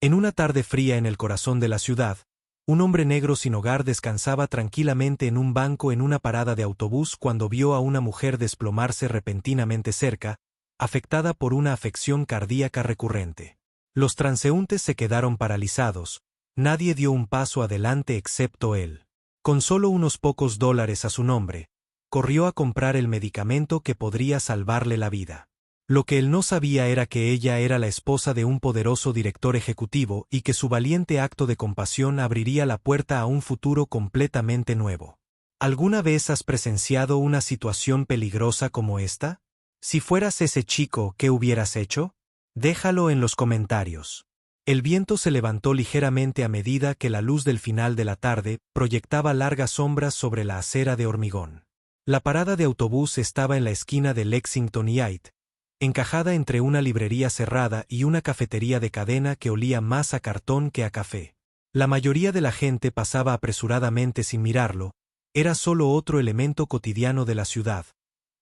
En una tarde fría en el corazón de la ciudad, un hombre negro sin hogar descansaba tranquilamente en un banco en una parada de autobús cuando vio a una mujer desplomarse repentinamente cerca, afectada por una afección cardíaca recurrente. Los transeúntes se quedaron paralizados, nadie dio un paso adelante excepto él. Con solo unos pocos dólares a su nombre, corrió a comprar el medicamento que podría salvarle la vida. Lo que él no sabía era que ella era la esposa de un poderoso director ejecutivo y que su valiente acto de compasión abriría la puerta a un futuro completamente nuevo. ¿Alguna vez has presenciado una situación peligrosa como esta? Si fueras ese chico, ¿qué hubieras hecho? Déjalo en los comentarios. El viento se levantó ligeramente a medida que la luz del final de la tarde proyectaba largas sombras sobre la acera de hormigón. La parada de autobús estaba en la esquina de Lexington y Hyde, encajada entre una librería cerrada y una cafetería de cadena que olía más a cartón que a café. La mayoría de la gente pasaba apresuradamente sin mirarlo, era solo otro elemento cotidiano de la ciudad,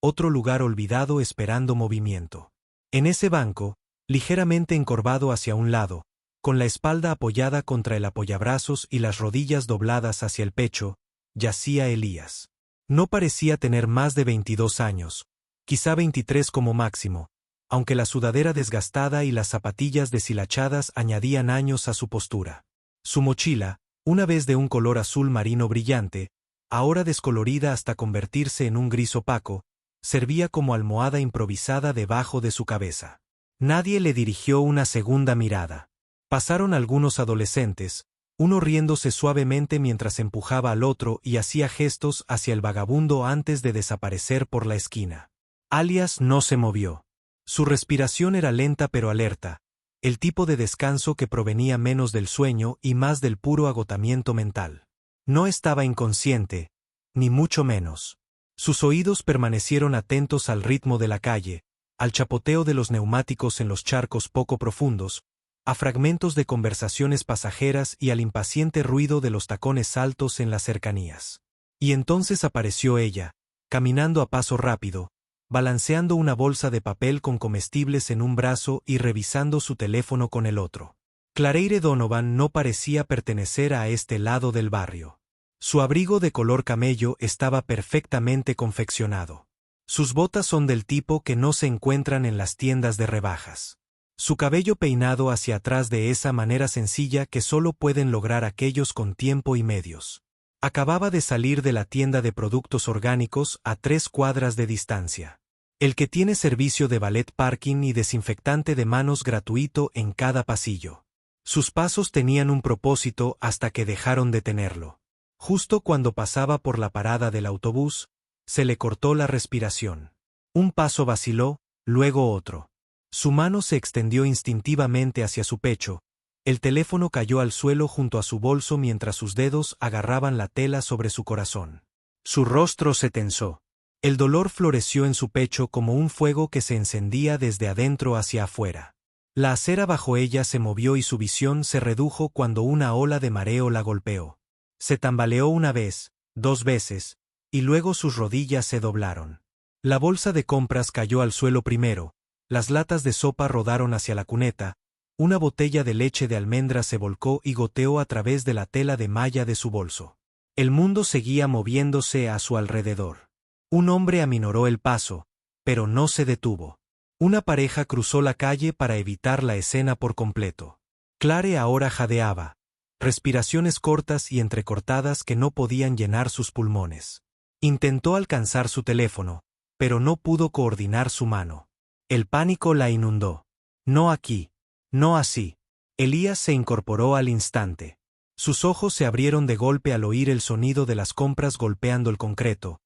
otro lugar olvidado esperando movimiento. En ese banco, ligeramente encorvado hacia un lado, con la espalda apoyada contra el apoyabrazos y las rodillas dobladas hacia el pecho, yacía Elías. No parecía tener más de 22 años, quizá 23 como máximo, aunque la sudadera desgastada y las zapatillas deshilachadas añadían años a su postura. Su mochila, una vez de un color azul marino brillante, ahora descolorida hasta convertirse en un gris opaco, servía como almohada improvisada debajo de su cabeza. Nadie le dirigió una segunda mirada. Pasaron algunos adolescentes, uno riéndose suavemente mientras empujaba al otro y hacía gestos hacia el vagabundo antes de desaparecer por la esquina. Alias no se movió. Su respiración era lenta pero alerta, el tipo de descanso que provenía menos del sueño y más del puro agotamiento mental. No estaba inconsciente, ni mucho menos. Sus oídos permanecieron atentos al ritmo de la calle, al chapoteo de los neumáticos en los charcos poco profundos, a fragmentos de conversaciones pasajeras y al impaciente ruido de los tacones altos en las cercanías. Y entonces apareció ella, caminando a paso rápido, balanceando una bolsa de papel con comestibles en un brazo y revisando su teléfono con el otro. Claire Donovan no parecía pertenecer a este lado del barrio. Su abrigo de color camello estaba perfectamente confeccionado. Sus botas son del tipo que no se encuentran en las tiendas de rebajas. Su cabello peinado hacia atrás de esa manera sencilla que solo pueden lograr aquellos con tiempo y medios. Acababa de salir de la tienda de productos orgánicos a 3 cuadras de distancia. El que tiene servicio de valet parking y desinfectante de manos gratuito en cada pasillo. Sus pasos tenían un propósito hasta que dejaron de tenerlo. Justo cuando pasaba por la parada del autobús, se le cortó la respiración. Un paso vaciló, luego otro. Su mano se extendió instintivamente hacia su pecho, el teléfono cayó al suelo junto a su bolso mientras sus dedos agarraban la tela sobre su corazón. Su rostro se tensó. El dolor floreció en su pecho como un fuego que se encendía desde adentro hacia afuera. La acera bajo ella se movió y su visión se redujo cuando una ola de mareo la golpeó. Se tambaleó una vez, 2 veces, y luego sus rodillas se doblaron. La bolsa de compras cayó al suelo primero, las latas de sopa rodaron hacia la cuneta, una botella de leche de almendra se volcó y goteó a través de la tela de malla de su bolso. El mundo seguía moviéndose a su alrededor. Un hombre aminoró el paso, pero no se detuvo. Una pareja cruzó la calle para evitar la escena por completo. Claire ahora jadeaba, respiraciones cortas y entrecortadas que no podían llenar sus pulmones. Intentó alcanzar su teléfono, pero no pudo coordinar su mano. El pánico la inundó. No aquí. No así. Elías se incorporó al instante. Sus ojos se abrieron de golpe al oír el sonido de las compras golpeando el concreto,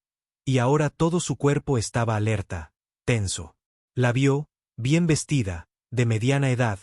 y ahora todo su cuerpo estaba alerta, tenso. La vio, bien vestida, de mediana edad,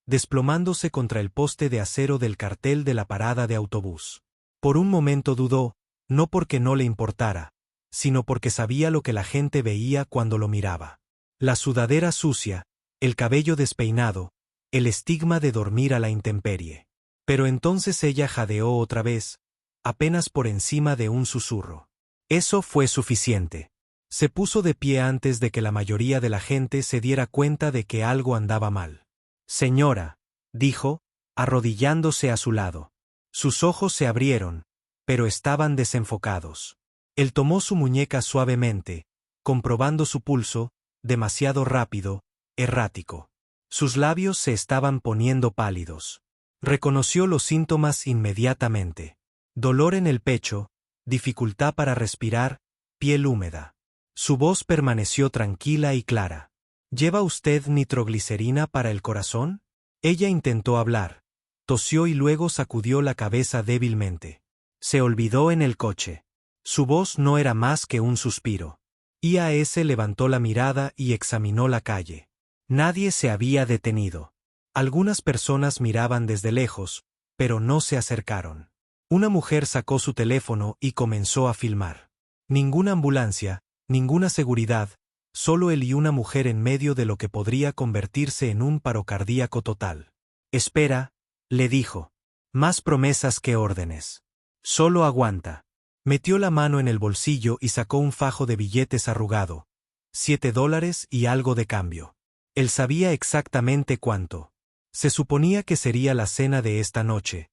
desplomándose contra el poste de acero del cartel de la parada de autobús. Por un momento dudó, no porque no le importara, sino porque sabía lo que la gente veía cuando lo miraba. La sudadera sucia, el cabello despeinado, el estigma de dormir a la intemperie. Pero entonces ella jadeó otra vez, apenas por encima de un susurro. Eso fue suficiente. Se puso de pie antes de que la mayoría de la gente se diera cuenta de que algo andaba mal. Señora, dijo, arrodillándose a su lado. Sus ojos se abrieron, pero estaban desenfocados. Él tomó su muñeca suavemente, comprobando su pulso, demasiado rápido, errático. Sus labios se estaban poniendo pálidos. Reconoció los síntomas inmediatamente. Dolor en el pecho, dificultad para respirar, piel húmeda. Su voz permaneció tranquila y clara. ¿Lleva usted nitroglicerina para el corazón? Ella intentó hablar. Tosió y luego sacudió la cabeza débilmente. Se olvidó en el coche. Su voz no era más que un suspiro. IAS levantó la mirada y examinó la calle. Nadie se había detenido. Algunas personas miraban desde lejos, pero no se acercaron. Una mujer sacó su teléfono y comenzó a filmar. Ninguna ambulancia, ninguna seguridad, solo él y una mujer en medio de lo que podría convertirse en un paro cardíaco total. Espera, le dijo. Más promesas que órdenes. Solo aguanta. Metió la mano en el bolsillo y sacó un fajo de billetes arrugado. $7 y algo de cambio. Él sabía exactamente cuánto. Se suponía que sería la cena de esta noche.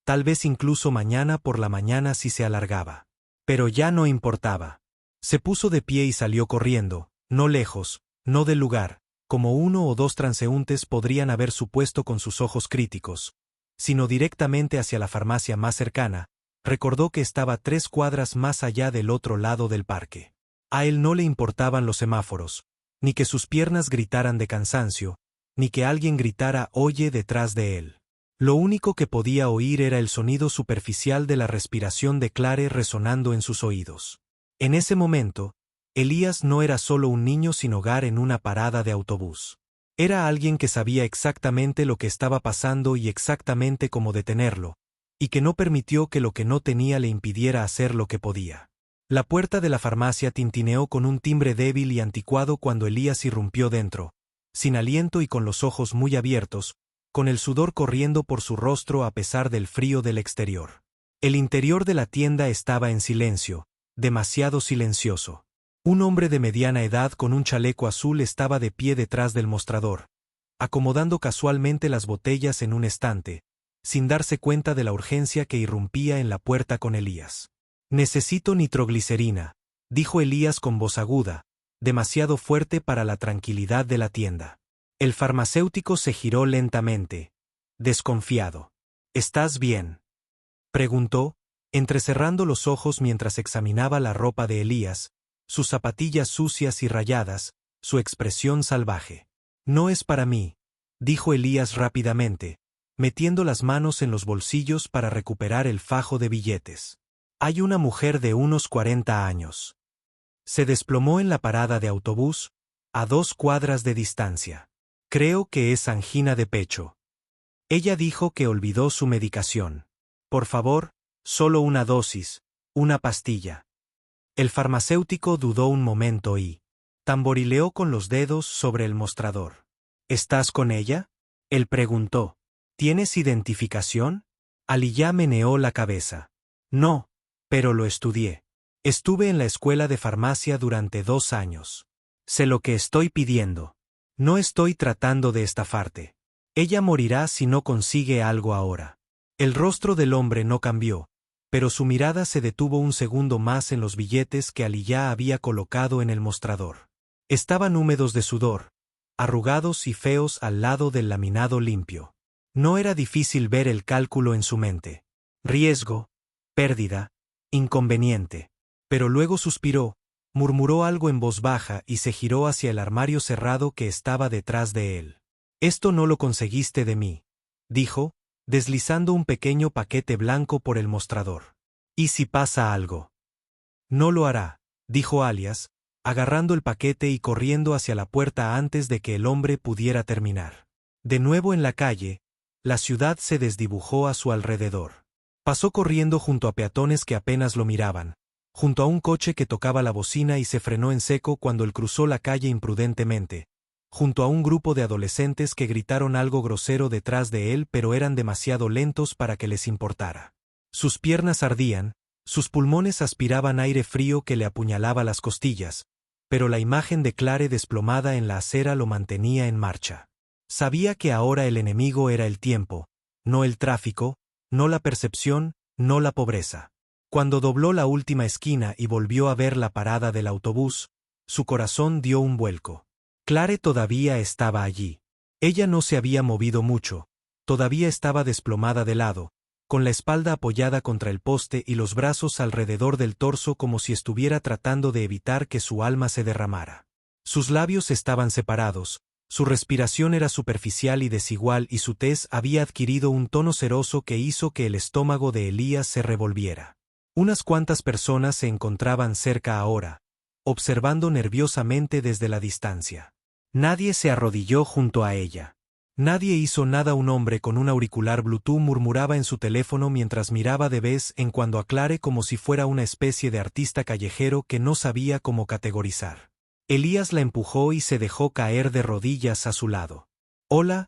Tal vez incluso mañana por la mañana si se alargaba. Pero ya no importaba. Se puso de pie y salió corriendo, no lejos, no del lugar, como uno o dos transeúntes podrían haber supuesto con sus ojos críticos, sino directamente hacia la farmacia más cercana. Recordó que estaba 3 cuadras más allá del otro lado del parque. A él no le importaban los semáforos, ni que sus piernas gritaran de cansancio, ni que alguien gritara «oye» detrás de él. Lo único que podía oír era el sonido superficial de la respiración de Clare resonando en sus oídos. En ese momento, Elías no era solo un niño sin hogar en una parada de autobús. Era alguien que sabía exactamente lo que estaba pasando y exactamente cómo detenerlo, y que no permitió que lo que no tenía le impidiera hacer lo que podía. La puerta de la farmacia tintineó con un timbre débil y anticuado cuando Elías irrumpió dentro, sin aliento y con los ojos muy abiertos, con el sudor corriendo por su rostro a pesar del frío del exterior. El interior de la tienda estaba en silencio, demasiado silencioso. Un hombre de mediana edad con un chaleco azul estaba de pie detrás del mostrador, acomodando casualmente las botellas en un estante, sin darse cuenta de la urgencia que irrumpía en la puerta con Elías. «Necesito nitroglicerina», dijo Elías con voz aguda, demasiado fuerte para la tranquilidad de la tienda. El farmacéutico se giró lentamente, desconfiado. «¿Estás bien?», preguntó, entrecerrando los ojos mientras examinaba la ropa de Elías, sus zapatillas sucias y rayadas, su expresión salvaje. «No es para mí», dijo Elías rápidamente, metiendo las manos en los bolsillos para recuperar el fajo de billetes. «Hay una mujer de unos 40 años. Se desplomó en la parada de autobús, a 2 cuadras de distancia. Creo que es angina de pecho. Ella dijo que olvidó su medicación. Por favor, solo una dosis, una pastilla». El farmacéutico dudó un momento y tamborileó con los dedos sobre el mostrador. «¿Estás con ella?», él preguntó. «¿Tienes identificación?». Aliyah meneó la cabeza. «No, pero lo estudié. Estuve en la escuela de farmacia durante 2 años. Sé lo que estoy pidiendo. No estoy tratando de estafarte. Ella morirá si no consigue algo ahora». El rostro del hombre no cambió, pero su mirada se detuvo un segundo más en los billetes que Aliyah había colocado en el mostrador. Estaban húmedos de sudor, arrugados y feos al lado del laminado limpio. No era difícil ver el cálculo en su mente. Riesgo, pérdida, inconveniente. Pero luego suspiró, murmuró algo en voz baja y se giró hacia el armario cerrado que estaba detrás de él. «Esto no lo conseguiste de mí», dijo, deslizando un pequeño paquete blanco por el mostrador. «¿Y si pasa algo?». «No lo hará», dijo Alias, agarrando el paquete y corriendo hacia la puerta antes de que el hombre pudiera terminar. De nuevo en la calle, la ciudad se desdibujó a su alrededor. Pasó corriendo junto a peatones que apenas lo miraban, junto a un coche que tocaba la bocina y se frenó en seco cuando él cruzó la calle imprudentemente, junto a un grupo de adolescentes que gritaron algo grosero detrás de él pero eran demasiado lentos para que les importara. Sus piernas ardían, sus pulmones aspiraban aire frío que le apuñalaba las costillas, pero la imagen de Clare desplomada en la acera lo mantenía en marcha. Sabía que ahora el enemigo era el tiempo, no el tráfico, no la percepción, no la pobreza. Cuando dobló la última esquina y volvió a ver la parada del autobús, su corazón dio un vuelco. Clare todavía estaba allí. Ella no se había movido mucho, todavía estaba desplomada de lado, con la espalda apoyada contra el poste y los brazos alrededor del torso como si estuviera tratando de evitar que su alma se derramara. Sus labios estaban separados, su respiración era superficial y desigual y su tez había adquirido un tono ceroso que hizo que el estómago de Elías se revolviera. Unas cuantas personas se encontraban cerca ahora, observando nerviosamente desde la distancia. Nadie se arrodilló junto a ella. Nadie hizo nada. Un hombre con un auricular Bluetooth murmuraba en su teléfono mientras miraba de vez en cuando a Clare como si fuera una especie de artista callejero que no sabía cómo categorizar. Elías la empujó y se dejó caer de rodillas a su lado. Hola,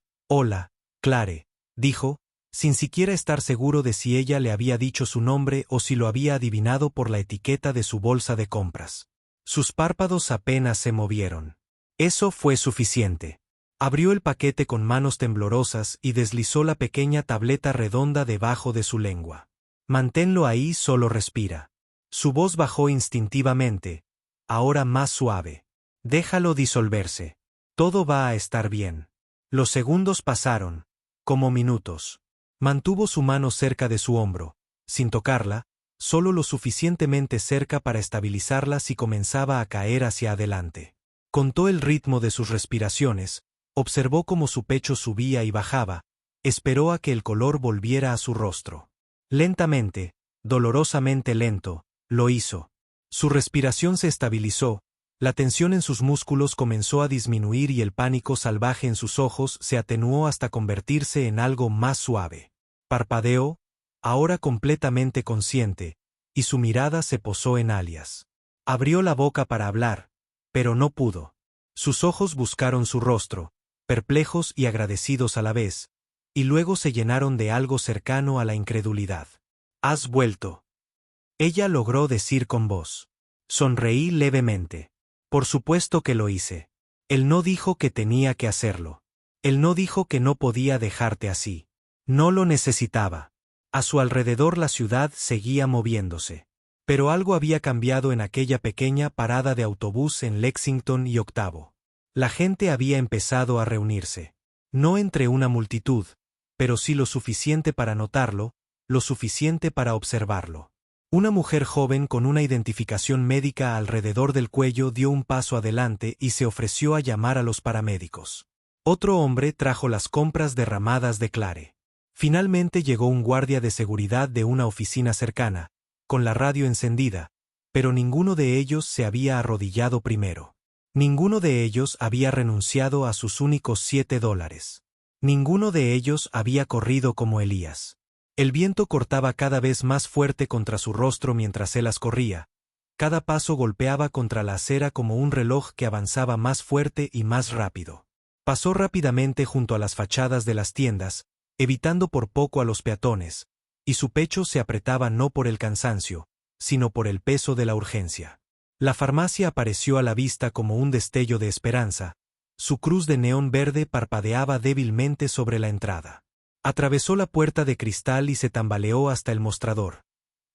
Clare, dijo, sin siquiera estar seguro de si ella le había dicho su nombre o si lo había adivinado por la etiqueta de su bolsa de compras. Sus párpados apenas se movieron. Eso fue suficiente. Abrió el paquete con manos temblorosas y deslizó la pequeña tableta redonda debajo de su lengua. Manténlo ahí, solo respira. Su voz bajó instintivamente, ahora más suave. Déjalo disolverse. Todo va a estar bien. Los segundos pasaron, como minutos. Mantuvo su mano cerca de su hombro, sin tocarla, solo lo suficientemente cerca para estabilizarla si comenzaba a caer hacia adelante. Contó el ritmo de sus respiraciones, observó cómo su pecho subía y bajaba, esperó a que el color volviera a su rostro. Lentamente, dolorosamente lento, lo hizo. Su respiración se estabilizó, la tensión en sus músculos comenzó a disminuir y el pánico salvaje en sus ojos se atenuó hasta convertirse en algo más suave. Parpadeó, ahora completamente consciente, y su mirada se posó en Alias. Abrió la boca para hablar, pero no pudo. Sus ojos buscaron su rostro, perplejos y agradecidos a la vez, y luego se llenaron de algo cercano a la incredulidad. «¿Has vuelto?», ella logró decir con voz. Sonreí levemente. Por supuesto que lo hice. Él no dijo que tenía que hacerlo. Él no dijo que no podía dejarte así. No lo necesitaba. A su alrededor la ciudad seguía moviéndose. Pero algo había cambiado en aquella pequeña parada de autobús en Lexington y Octavo. La gente había empezado a reunirse. No entre una multitud, pero sí lo suficiente para notarlo, lo suficiente para observarlo. Una mujer joven con una identificación médica alrededor del cuello dio un paso adelante y se ofreció a llamar a los paramédicos. Otro hombre trajo las compras derramadas de Clare. Finalmente llegó un guardia de seguridad de una oficina cercana, con la radio encendida, pero ninguno de ellos se había arrodillado primero. Ninguno de ellos había renunciado a sus únicos $7. Ninguno de ellos había corrido como Elías. El viento cortaba cada vez más fuerte contra su rostro mientras él las corría. Cada paso golpeaba contra la acera como un reloj que avanzaba más fuerte y más rápido. Pasó rápidamente junto a las fachadas de las tiendas, evitando por poco a los peatones, y su pecho se apretaba no por el cansancio, sino por el peso de la urgencia. La farmacia apareció a la vista como un destello de esperanza. Su cruz de neón verde parpadeaba débilmente sobre la entrada. Atravesó la puerta de cristal y se tambaleó hasta el mostrador.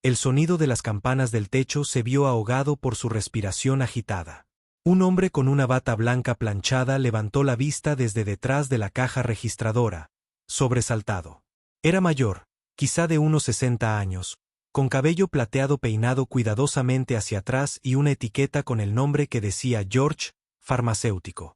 El sonido de las campanas del techo se vio ahogado por su respiración agitada. Un hombre con una bata blanca planchada levantó la vista desde detrás de la caja registradora, sobresaltado. Era mayor, quizá de unos 60 años, con cabello plateado peinado cuidadosamente hacia atrás y una etiqueta con el nombre que decía George, farmacéutico.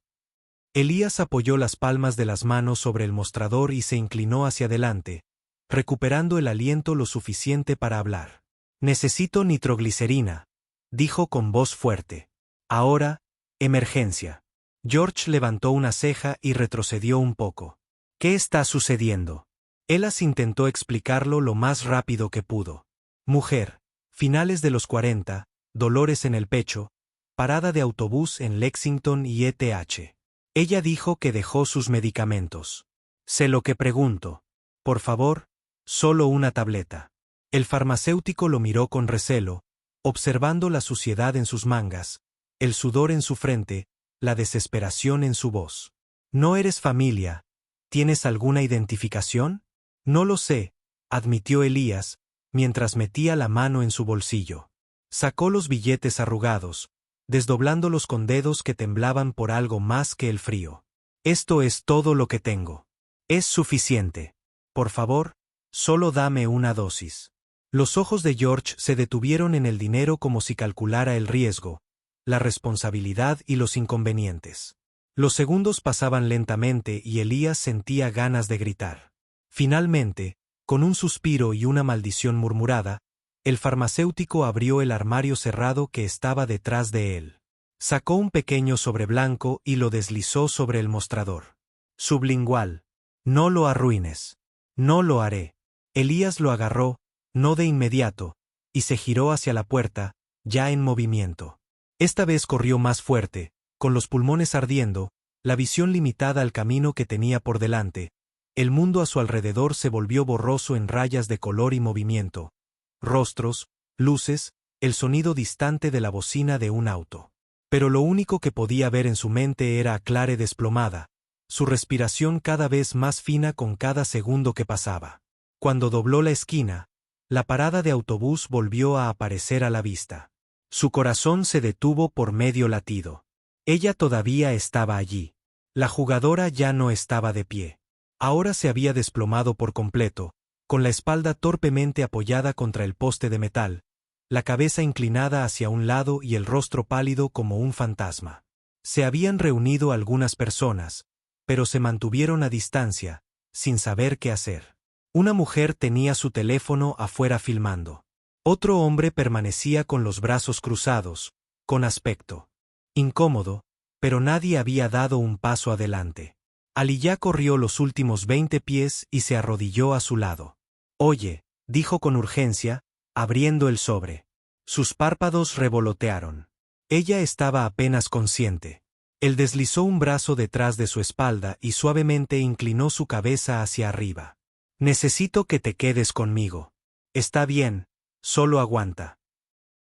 Elías apoyó las palmas de las manos sobre el mostrador y se inclinó hacia adelante, recuperando el aliento lo suficiente para hablar. «Necesito nitroglicerina», dijo con voz fuerte. «Ahora, emergencia». George levantó una ceja y retrocedió un poco. «¿Qué está sucediendo?». Elías intentó explicarlo lo más rápido que pudo. Mujer, finales de los 40, dolores en el pecho, parada de autobús en Lexington y ETH. Ella dijo que dejó sus medicamentos. Sé lo que pregunto. Por favor, solo una tableta. El farmacéutico lo miró con recelo, observando la suciedad en sus mangas, el sudor en su frente, la desesperación en su voz. «¿No eres familia? ¿Tienes alguna identificación?». No lo sé, admitió Elías, mientras metía la mano en su bolsillo. Sacó los billetes arrugados, desdoblándolos con dedos que temblaban por algo más que el frío. Esto es todo lo que tengo. Es suficiente. Por favor, solo dame una dosis. Los ojos de George se detuvieron en el dinero como si calculara el riesgo, la responsabilidad y los inconvenientes. Los segundos pasaban lentamente y Elías sentía ganas de gritar. Finalmente, con un suspiro y una maldición murmurada, el farmacéutico abrió el armario cerrado que estaba detrás de él. Sacó un pequeño sobre blanco y lo deslizó sobre el mostrador. Sublingual. No lo arruines. No lo haré. Elías lo agarró, no de inmediato, y se giró hacia la puerta, ya en movimiento. Esta vez corrió más fuerte, con los pulmones ardiendo, la visión limitada al camino que tenía por delante. El mundo a su alrededor se volvió borroso en rayas de color y movimiento. Rostros, luces, el sonido distante de la bocina de un auto. Pero lo único que podía ver en su mente era a Clare desplomada, su respiración cada vez más fina con cada segundo que pasaba. Cuando dobló la esquina, la parada de autobús volvió a aparecer a la vista. Su corazón se detuvo por medio latido. Ella todavía estaba allí. La jugadora ya no estaba de pie. Ahora se había desplomado por completo, con la espalda torpemente apoyada contra el poste de metal, la cabeza inclinada hacia un lado y el rostro pálido como un fantasma. Se habían reunido algunas personas, pero se mantuvieron a distancia, sin saber qué hacer. Una mujer tenía su teléfono afuera filmando. Otro hombre permanecía con los brazos cruzados, con aspecto incómodo, pero nadie había dado un paso adelante. Aliyah corrió los últimos 20 pies y se arrodilló a su lado. «Oye», dijo con urgencia, abriendo el sobre. Sus párpados revolotearon. Ella estaba apenas consciente. Él deslizó un brazo detrás de su espalda y suavemente inclinó su cabeza hacia arriba. «Necesito que te quedes conmigo. Está bien, solo aguanta».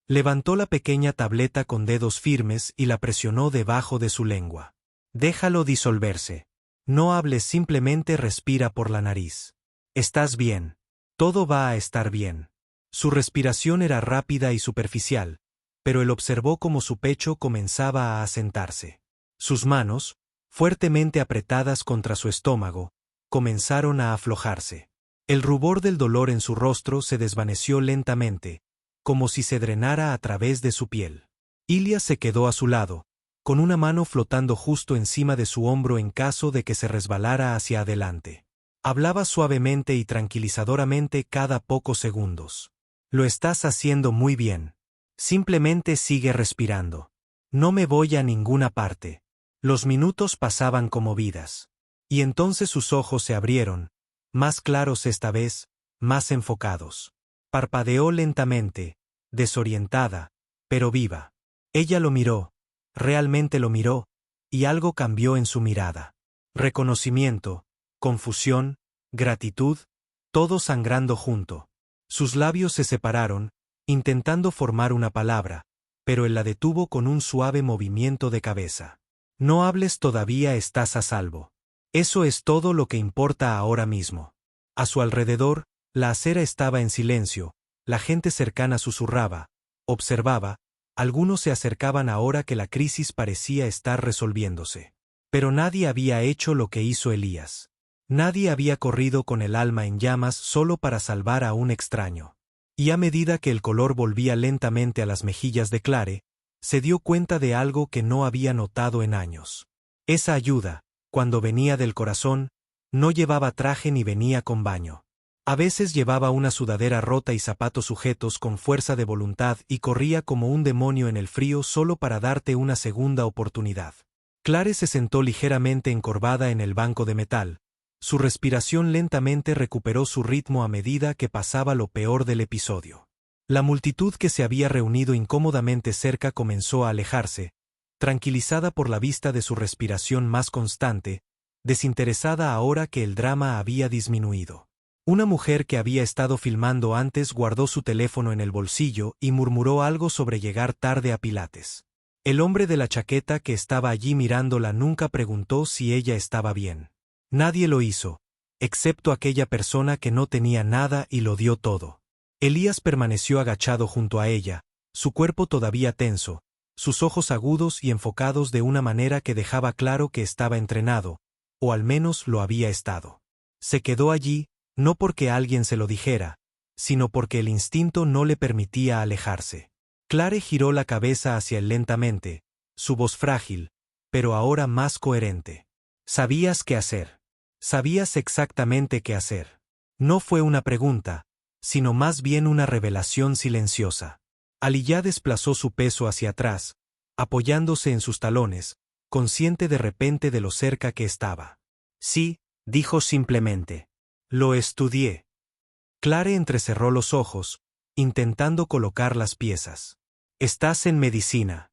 Levantó la pequeña tableta con dedos firmes y la presionó debajo de su lengua. «Déjalo disolverse. No hables, simplemente respira por la nariz. Estás bien. Todo va a estar bien». Su respiración era rápida y superficial, pero él observó cómo su pecho comenzaba a asentarse. Sus manos, fuertemente apretadas contra su estómago, comenzaron a aflojarse. El rubor del dolor en su rostro se desvaneció lentamente, como si se drenara a través de su piel. Ilya se quedó a su lado, con una mano flotando justo encima de su hombro en caso de que se resbalara hacia adelante. Hablaba suavemente y tranquilizadoramente cada pocos segundos. «Lo estás haciendo muy bien. Simplemente sigue respirando. No me voy a ninguna parte». Los minutos pasaban como vidas. Y entonces sus ojos se abrieron, más claros esta vez, más enfocados. Parpadeó lentamente, desorientada, pero viva. Ella lo miró, realmente lo miró, y algo cambió en su mirada. Reconocimiento, confusión, gratitud, todo sangrando junto. Sus labios se separaron, intentando formar una palabra, pero él la detuvo con un suave movimiento de cabeza. «No hables todavía, estás a salvo. Eso es todo lo que importa ahora mismo». A su alrededor, la acera estaba en silencio, la gente cercana susurraba, observaba, algunos se acercaban ahora que la crisis parecía estar resolviéndose. Pero nadie había hecho lo que hizo Elías. Nadie había corrido con el alma en llamas solo para salvar a un extraño. Y a medida que el color volvía lentamente a las mejillas de Clare, se dio cuenta de algo que no había notado en años. Esa ayuda, cuando venía del corazón, no llevaba traje ni venía con baño. A veces llevaba una sudadera rota y zapatos sujetos con fuerza de voluntad y corría como un demonio en el frío solo para darte una segunda oportunidad. Clare se sentó ligeramente encorvada en el banco de metal. Su respiración lentamente recuperó su ritmo a medida que pasaba lo peor del episodio. La multitud que se había reunido incómodamente cerca comenzó a alejarse, tranquilizada por la vista de su respiración más constante, desinteresada ahora que el drama había disminuido. Una mujer que había estado filmando antes guardó su teléfono en el bolsillo y murmuró algo sobre llegar tarde a Pilates. El hombre de la chaqueta que estaba allí mirándola nunca preguntó si ella estaba bien. Nadie lo hizo, excepto aquella persona que no tenía nada y lo dio todo. Elías permaneció agachado junto a ella, su cuerpo todavía tenso, sus ojos agudos y enfocados de una manera que dejaba claro que estaba entrenado, o al menos lo había estado. Se quedó allí, no porque alguien se lo dijera, sino porque el instinto no le permitía alejarse. Clare giró la cabeza hacia él lentamente, su voz frágil, pero ahora más coherente. Sabías qué hacer. Sabías exactamente qué hacer. No fue una pregunta, sino más bien una revelación silenciosa. Aliyah desplazó su peso hacia atrás, apoyándose en sus talones, consciente de repente de lo cerca que estaba. Sí, dijo simplemente. Lo estudié. Clare entrecerró los ojos, intentando colocar las piezas. Estás en medicina.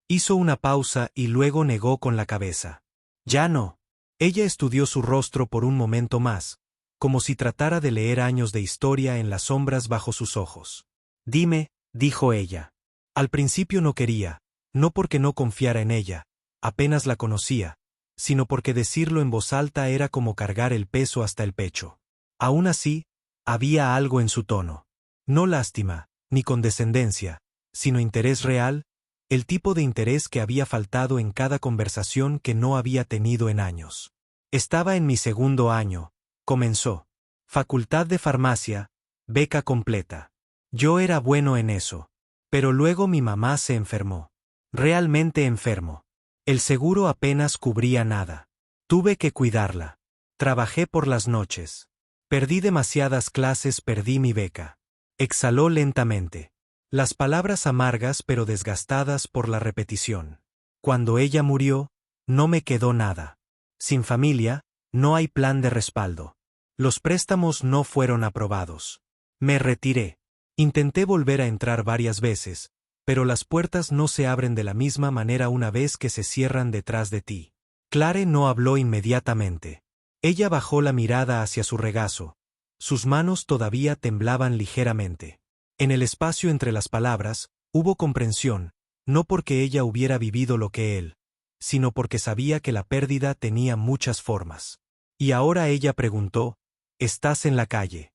Hizo una pausa y luego negó con la cabeza. Ya no. Ella estudió su rostro por un momento más, como si tratara de leer años de historia en las sombras bajo sus ojos. Dime, dijo ella. Al principio no quería, no porque no confiara en ella, apenas la conocía, sino porque decirlo en voz alta era como cargar el peso hasta el pecho. Aún así, había algo en su tono. No lástima, ni condescendencia, sino interés real, el tipo de interés que había faltado en cada conversación que no había tenido en años. Estaba en mi segundo año, comenzó. Facultad de farmacia, beca completa. Yo era bueno en eso. Pero luego mi mamá se enfermó. Realmente enfermo. El seguro apenas cubría nada. Tuve que cuidarla. Trabajé por las noches. Perdí demasiadas clases, perdí mi beca. Exhaló lentamente. Las palabras amargas pero desgastadas por la repetición. Cuando ella murió, no me quedó nada. Sin familia, no hay plan de respaldo. Los préstamos no fueron aprobados. Me retiré. Intenté volver a entrar varias veces, pero las puertas no se abren de la misma manera una vez que se cierran detrás de ti. Clare no habló inmediatamente. Ella bajó la mirada hacia su regazo. Sus manos todavía temblaban ligeramente. En el espacio entre las palabras, hubo comprensión, no porque ella hubiera vivido lo que él, sino porque sabía que la pérdida tenía muchas formas. Y ahora ella preguntó, ¿estás en la calle?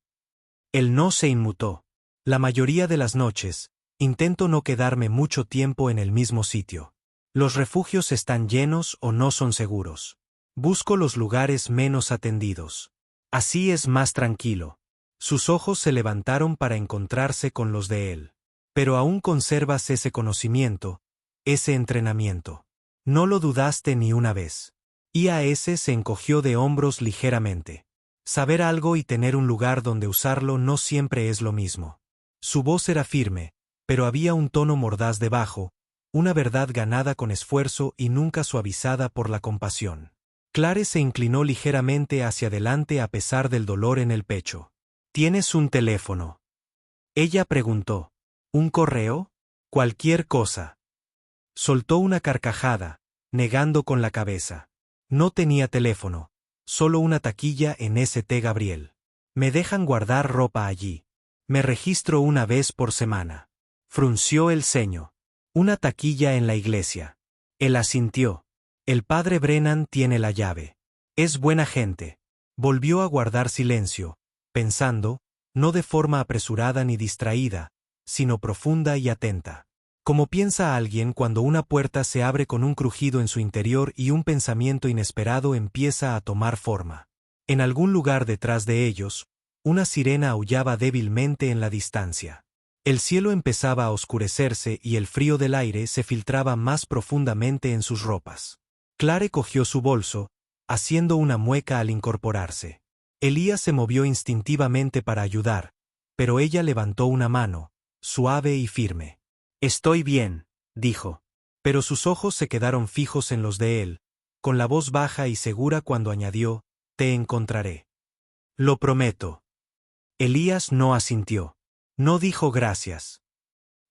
Él no se inmutó. La mayoría de las noches, intento no quedarme mucho tiempo en el mismo sitio. Los refugios están llenos o no son seguros. Busco los lugares menos atendidos. Así es más tranquilo. Sus ojos se levantaron para encontrarse con los de él. Pero aún conservas ese conocimiento, ese entrenamiento. No lo dudaste ni una vez. IAS se encogió de hombros ligeramente. Saber algo y tener un lugar donde usarlo no siempre es lo mismo. Su voz era firme, pero había un tono mordaz debajo, una verdad ganada con esfuerzo y nunca suavizada por la compasión. Clare se inclinó ligeramente hacia adelante a pesar del dolor en el pecho. ¿Tienes un teléfono? Ella preguntó. ¿Un correo? Cualquier cosa. Soltó una carcajada, negando con la cabeza. No tenía teléfono, solo una taquilla en St. Gabriel. Me dejan guardar ropa allí. Me registro una vez por semana. Frunció el ceño. Una taquilla en la iglesia. Él asintió. El padre Brennan tiene la llave. Es buena gente. Volvió a guardar silencio, pensando, no de forma apresurada ni distraída, sino profunda y atenta. Como piensa alguien cuando una puerta se abre con un crujido en su interior y un pensamiento inesperado empieza a tomar forma. En algún lugar detrás de ellos, una sirena aullaba débilmente en la distancia. El cielo empezaba a oscurecerse y el frío del aire se filtraba más profundamente en sus ropas. Clare cogió su bolso, haciendo una mueca al incorporarse. Elías se movió instintivamente para ayudar, pero ella levantó una mano, suave y firme. Estoy bien, dijo. Pero sus ojos se quedaron fijos en los de él, con la voz baja y segura cuando añadió, te encontraré. Lo prometo. Elías no asintió. No dijo gracias.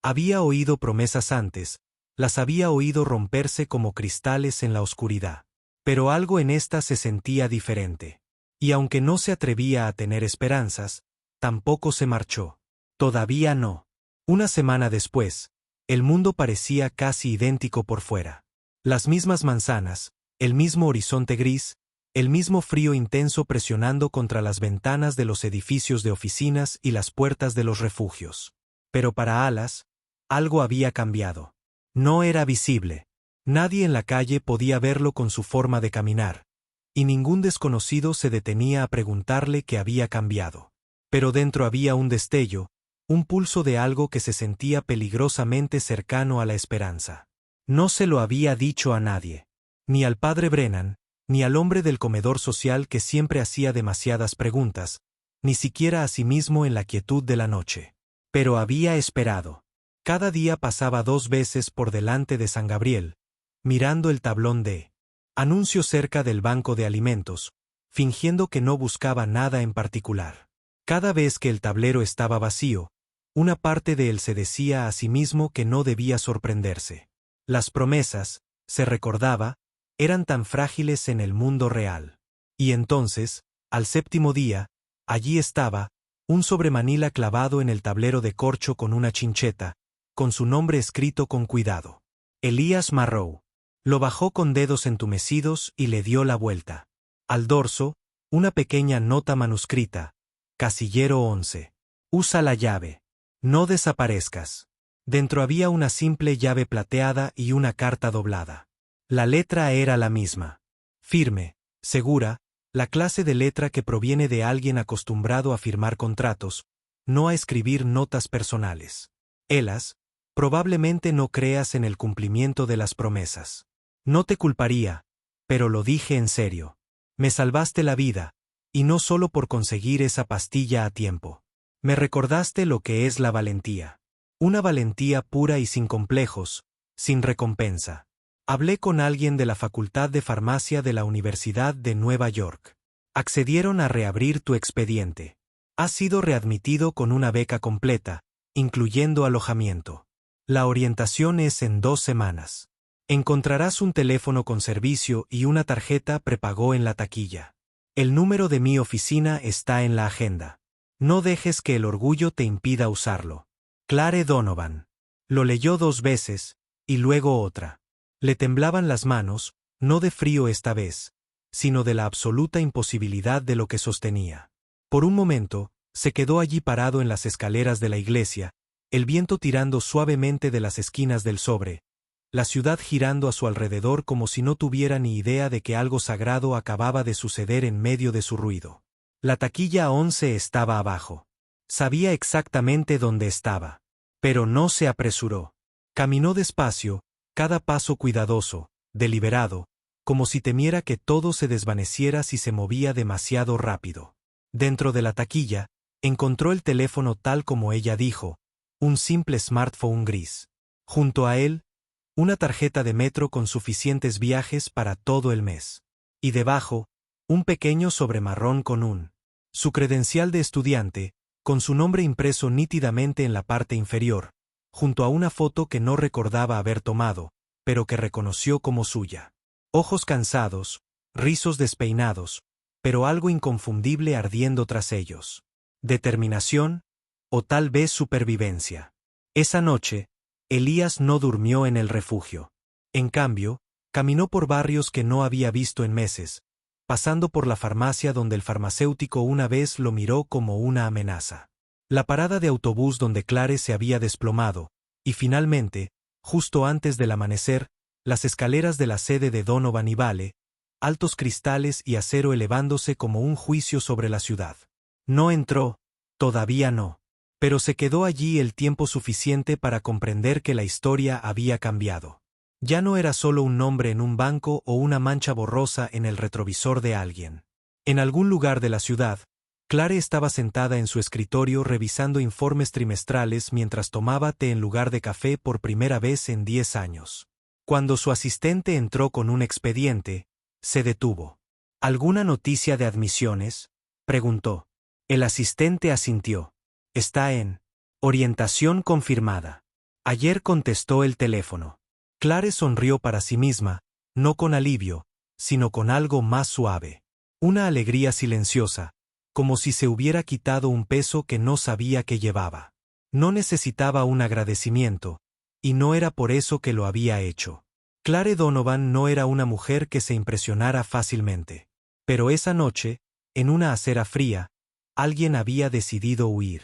Había oído promesas antes, las había oído romperse como cristales en la oscuridad. Pero algo en esta se sentía diferente. Y aunque no se atrevía a tener esperanzas, tampoco se marchó. Todavía no. Una semana después, el mundo parecía casi idéntico por fuera. Las mismas manzanas, el mismo horizonte gris, el mismo frío intenso presionando contra las ventanas de los edificios de oficinas y las puertas de los refugios. Pero para Alas, algo había cambiado. No era visible. Nadie en la calle podía verlo con su forma de caminar, y ningún desconocido se detenía a preguntarle qué había cambiado. Pero dentro había un destello, un pulso de algo que se sentía peligrosamente cercano a la esperanza. No se lo había dicho a nadie, ni al padre Brennan, ni al hombre del comedor social que siempre hacía demasiadas preguntas, ni siquiera a sí mismo en la quietud de la noche. Pero había esperado. Cada día pasaba 2 veces por delante de San Gabriel, mirando el tablón de anuncio cerca del banco de alimentos, fingiendo que no buscaba nada en particular. Cada vez que el tablero estaba vacío, una parte de él se decía a sí mismo que no debía sorprenderse. Las promesas, se recordaba, eran tan frágiles en el mundo real. Y entonces, al 7º día, allí estaba, un sobremanila clavado en el tablero de corcho con una chincheta, con su nombre escrito con cuidado. Elías Marrow. Lo bajó con dedos entumecidos y le dio la vuelta. Al dorso, una pequeña nota manuscrita. Casillero 11. Usa la llave. No desaparezcas. Dentro había una simple llave plateada y una carta doblada. La letra era la misma. Firme, segura, la clase de letra que proviene de alguien acostumbrado a firmar contratos, no a escribir notas personales. Elas, probablemente no creas en el cumplimiento de las promesas. No te culparía, pero lo dije en serio. Me salvaste la vida, y no solo por conseguir esa pastilla a tiempo. Me recordaste lo que es la valentía. Una valentía pura y sin complejos, sin recompensa. Hablé con alguien de la Facultad de Farmacia de la Universidad de Nueva York. Accedieron a reabrir tu expediente. Has sido readmitido con una beca completa, incluyendo alojamiento. La orientación es en 2 semanas. Encontrarás un teléfono con servicio y una tarjeta prepago en la taquilla. El número de mi oficina está en la agenda. No dejes que el orgullo te impida usarlo. Clare Donovan. Lo leyó 2 veces, y luego otra. Le temblaban las manos, no de frío esta vez, sino de la absoluta imposibilidad de lo que sostenía. Por un momento, se quedó allí parado en las escaleras de la iglesia, el viento tirando suavemente de las esquinas del sobre, la ciudad girando a su alrededor como si no tuviera ni idea de que algo sagrado acababa de suceder en medio de su ruido. La taquilla 11 estaba abajo. Sabía exactamente dónde estaba. Pero no se apresuró. Caminó despacio, cada paso cuidadoso, deliberado, como si temiera que todo se desvaneciera si se movía demasiado rápido. Dentro de la taquilla, encontró el teléfono tal como ella dijo, un simple smartphone gris. Junto a él, una tarjeta de metro con suficientes viajes para todo el mes. Y debajo, un pequeño sobre marrón con su credencial de estudiante, con su nombre impreso nítidamente en la parte inferior, junto a una foto que no recordaba haber tomado, pero que reconoció como suya. Ojos cansados, rizos despeinados, pero algo inconfundible ardiendo tras ellos. Determinación, o tal vez supervivencia. Esa noche, Elías no durmió en el refugio. En cambio, caminó por barrios que no había visto en meses, pasando por la farmacia donde el farmacéutico una vez lo miró como una amenaza. La parada de autobús donde Clare se había desplomado, y finalmente, justo antes del amanecer, las escaleras de la sede de Donovan y Vale, altos cristales y acero elevándose como un juicio sobre la ciudad. No entró, todavía no. Pero se quedó allí el tiempo suficiente para comprender que la historia había cambiado. Ya no era solo un nombre en un banco o una mancha borrosa en el retrovisor de alguien. En algún lugar de la ciudad, Clare estaba sentada en su escritorio revisando informes trimestrales mientras tomaba té en lugar de café por primera vez en 10 años. Cuando su asistente entró con un expediente, se detuvo. ¿Alguna noticia de admisiones?, preguntó. El asistente asintió. Está en orientación confirmada. Ayer contestó el teléfono. Clare sonrió para sí misma, no con alivio, sino con algo más suave. Una alegría silenciosa, como si se hubiera quitado un peso que no sabía que llevaba. No necesitaba un agradecimiento, y no era por eso que lo había hecho. Clare Donovan no era una mujer que se impresionara fácilmente. Pero esa noche, en una acera fría, alguien había decidido huir.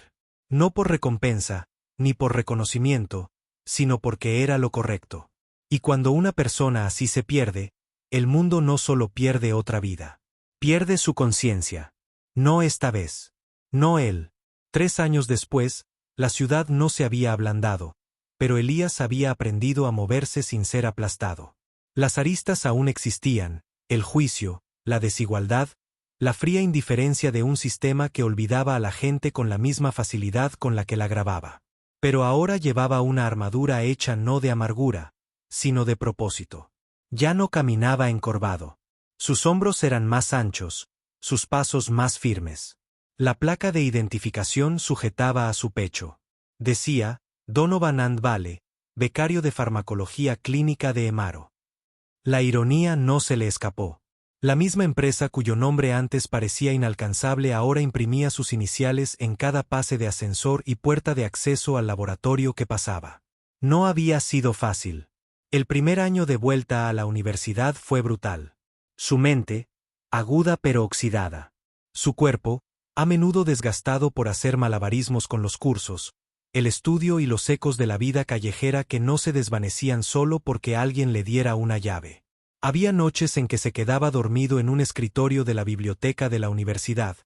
No por recompensa, ni por reconocimiento, sino porque era lo correcto. Y cuando una persona así se pierde, el mundo no solo pierde otra vida. Pierde su conciencia. No esta vez. No él. 3 años después, la ciudad no se había ablandado, pero Elías había aprendido a moverse sin ser aplastado. Las aristas aún existían, el juicio, la desigualdad, la fría indiferencia de un sistema que olvidaba a la gente con la misma facilidad con la que la grababa. Pero ahora llevaba una armadura hecha no de amargura, sino de propósito. Ya no caminaba encorvado. Sus hombros eran más anchos, sus pasos más firmes. La placa de identificación sujetaba a su pecho. Decía, Donovan and Vale, becario de farmacología clínica de Emaro. La ironía no se le escapó. La misma empresa cuyo nombre antes parecía inalcanzable ahora imprimía sus iniciales en cada pase de ascensor y puerta de acceso al laboratorio que pasaba. No había sido fácil. El primer año de vuelta a la universidad fue brutal. Su mente, aguda pero oxidada. Su cuerpo, a menudo desgastado por hacer malabarismos con los cursos, el estudio y los ecos de la vida callejera que no se desvanecían solo porque alguien le diera una llave. Había noches en que se quedaba dormido en un escritorio de la biblioteca de la universidad,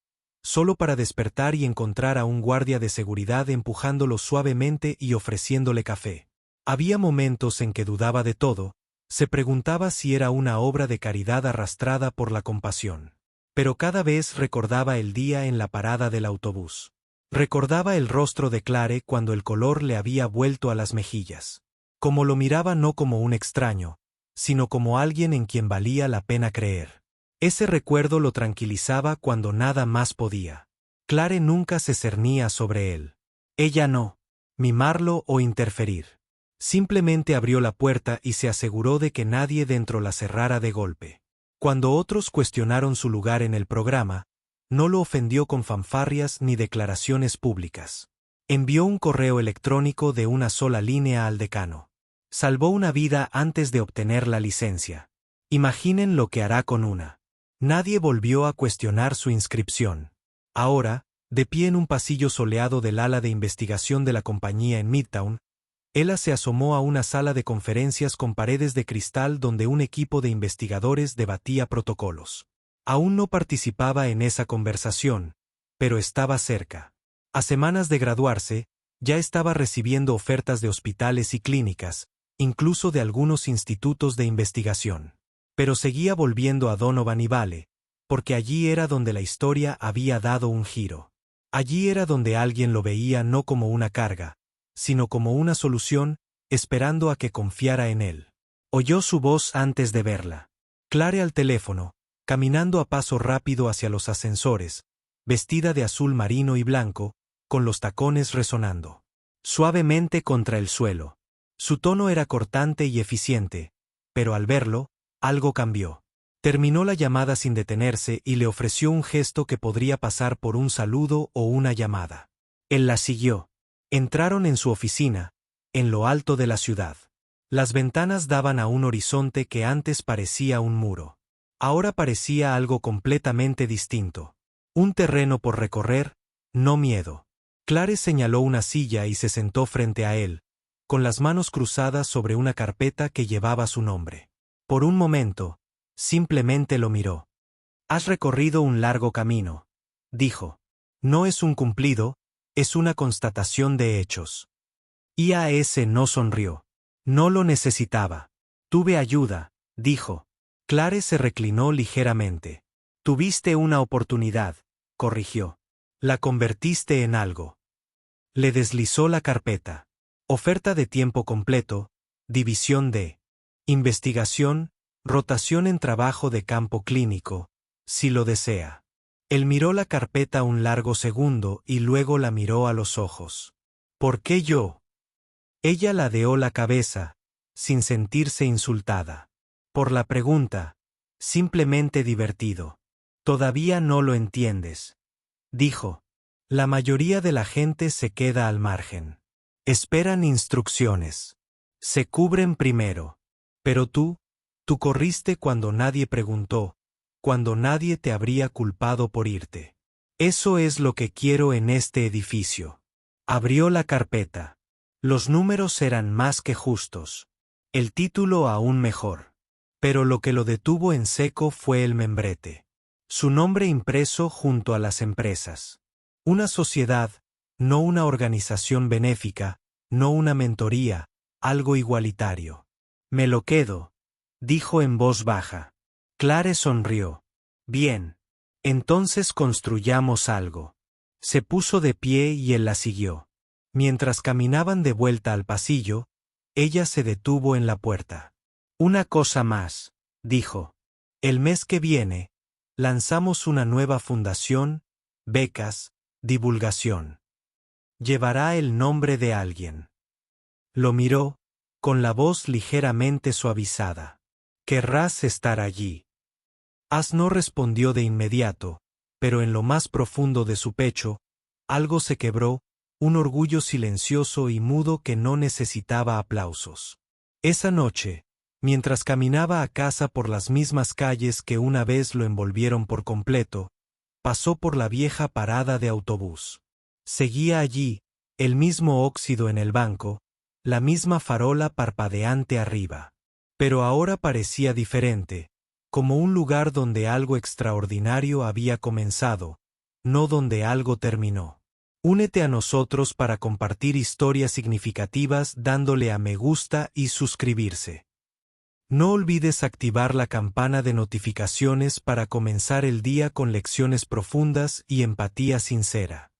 solo para despertar y encontrar a un guardia de seguridad empujándolo suavemente y ofreciéndole café. Había momentos en que dudaba de todo, se preguntaba si era una obra de caridad arrastrada por la compasión. Pero cada vez recordaba el día en la parada del autobús. Recordaba el rostro de Clare cuando el color le había vuelto a las mejillas. Como lo miraba no como un extraño, sino como alguien en quien valía la pena creer. Ese recuerdo lo tranquilizaba cuando nada más podía. Clare nunca se cernía sobre él. Ella no. Mimarlo o interferir. Simplemente abrió la puerta y se aseguró de que nadie dentro la cerrara de golpe. Cuando otros cuestionaron su lugar en el programa, no lo ofendió con fanfarrias ni declaraciones públicas. Envió un correo electrónico de una sola línea al decano. Salvó una vida antes de obtener la licencia. Imaginen lo que hará con una. Nadie volvió a cuestionar su inscripción. Ahora, de pie en un pasillo soleado del ala de investigación de la compañía en Midtown, Ella se asomó a una sala de conferencias con paredes de cristal donde un equipo de investigadores debatía protocolos. Aún no participaba en esa conversación, pero estaba cerca. A semanas de graduarse, ya estaba recibiendo ofertas de hospitales y clínicas, incluso de algunos institutos de investigación. Pero seguía volviendo a Donovan y Vale, porque allí era donde la historia había dado un giro. Allí era donde alguien lo veía no como una carga, sino como una solución, esperando a que confiara en él. Oyó su voz antes de verla. Clare al teléfono, caminando a paso rápido hacia los ascensores, vestida de azul marino y blanco, con los tacones resonando suavemente contra el suelo. Su tono era cortante y eficiente, pero al verlo, algo cambió. Terminó la llamada sin detenerse y le ofreció un gesto que podría pasar por un saludo o una llamada. Él la siguió. Entraron en su oficina, en lo alto de la ciudad. Las ventanas daban a un horizonte que antes parecía un muro. Ahora parecía algo completamente distinto. Un terreno por recorrer, no miedo. Clare señaló una silla y se sentó frente a él, con las manos cruzadas sobre una carpeta que llevaba su nombre. Por un momento, simplemente lo miró. «Has recorrido un largo camino», dijo. «No es un cumplido, es una constatación de hechos». IAS no sonrió. No lo necesitaba. «Tuve ayuda», dijo. Clare se reclinó ligeramente. «Tuviste una oportunidad», corrigió. «La convertiste en algo». Le deslizó la carpeta. Oferta de tiempo completo, división de investigación, rotación en trabajo de campo clínico, si lo desea. Él miró la carpeta un largo segundo y luego la miró a los ojos. «¿Por qué yo?» Ella ladeó la cabeza, sin sentirse insultada. «Por la pregunta, simplemente divertido. Todavía no lo entiendes», dijo. «La mayoría de la gente se queda al margen. Esperan instrucciones. Se cubren primero. Pero tú corriste cuando nadie preguntó, cuando nadie te habría culpado por irte. Eso es lo que quiero en este edificio. Abrió la carpeta. Los números eran más que justos. El título aún mejor. Pero lo que lo detuvo en seco fue el membrete. Su nombre impreso junto a las empresas. Una sociedad, no una organización benéfica, no una mentoría, algo igualitario. Me lo quedo, dijo en voz baja. Clare sonrió. Bien. Entonces construyamos algo. Se puso de pie y él la siguió. Mientras caminaban de vuelta al pasillo, ella se detuvo en la puerta. Una cosa más, dijo. El mes que viene, lanzamos una nueva fundación, becas, divulgación. Llevará el nombre de alguien. Lo miró, con la voz ligeramente suavizada. ¿Querrás estar allí? As no respondió de inmediato, pero en lo más profundo de su pecho, algo se quebró, un orgullo silencioso y mudo que no necesitaba aplausos. Esa noche, mientras caminaba a casa por las mismas calles que una vez lo envolvieron por completo, pasó por la vieja parada de autobús. Seguía allí, el mismo óxido en el banco, la misma farola parpadeante arriba. Pero ahora parecía diferente, como un lugar donde algo extraordinario había comenzado, no donde algo terminó. Únete a nosotros para compartir historias significativas dándole a me gusta y suscribirse. No olvides activar la campana de notificaciones para comenzar el día con lecciones profundas y empatía sincera.